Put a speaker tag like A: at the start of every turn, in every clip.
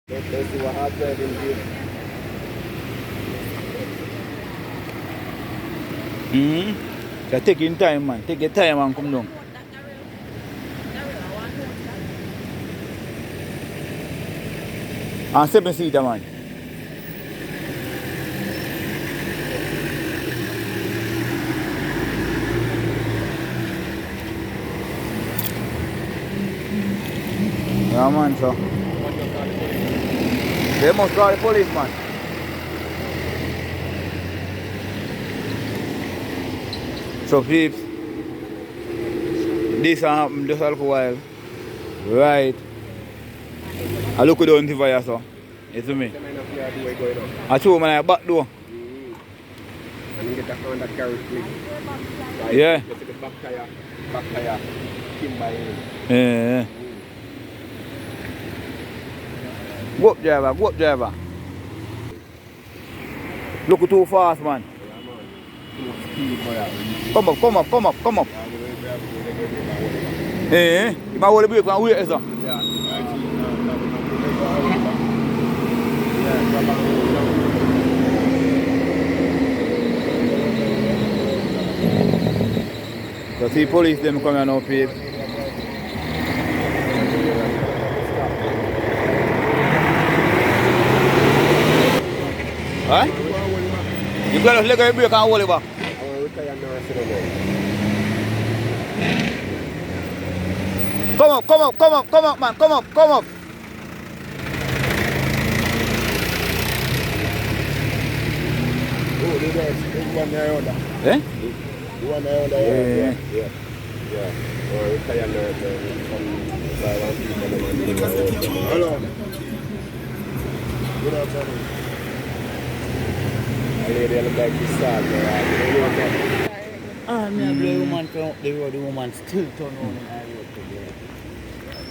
A: Let's see what hard driving gives.
B: So take your time, man. Take your time and come down. And 7-seater, man. Yeah, man, so. They must call the police, man. So, peeps, this happened just a little while. Right. I look down the fire, so. You see me? I show my back door.
A: And you get that on that carry clip. Like,
B: Yeah.
A: you see the back tire, timber in.
B: Yeah. Go up, driver, go up, driver. Look too fast, man. Come up, come up, come up, come up. You might hold the brake and wait, sir. So see police them coming now, people. Huh? You got to let go of the brake and hold it back. Come up, come up, come up, come up, man, come up, come up.
A: Oh, there's one there on that.
B: Eh?
A: The one there on that. Yeah. Or we tire there from silent people. Hello. Good afternoon. I lady look like this sad,
C: me a blue woman come up the road, the woman still turn on in the road today.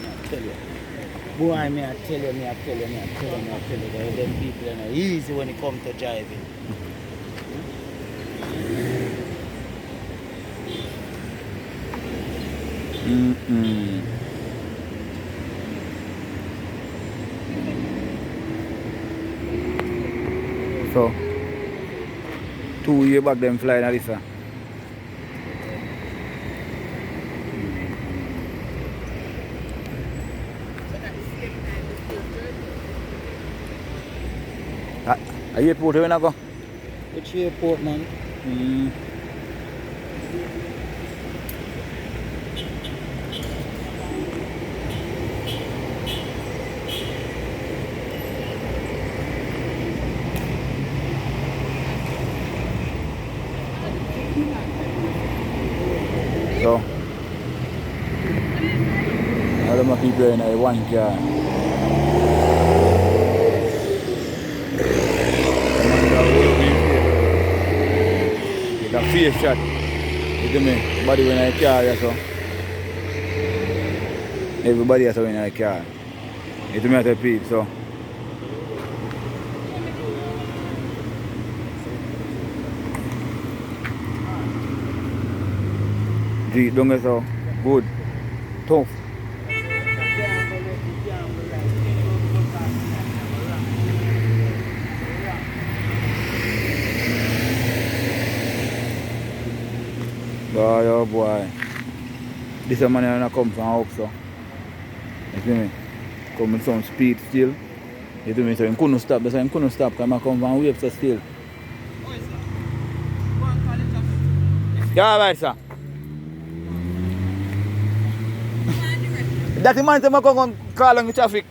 C: I tell you. Boy, I tell you, them people are not easy when it comes to driving.
B: So, 2 years back them flying at this. Are you airport when I go?
C: Which airport, man?
B: So, all of my people in one car. Get a face shot. You see me? Body when I car, so. Everybody has when I car. You see me at the peep, so. Deep down there, so good, tough. Boy, oh boy. This man here come from up, so. You see me? Come with some speed still. You see me? So he couldn't stop. That's why he couldn't stop because I come from waves so still. Yeah, right, sir. That's the man that I come call on the traffic.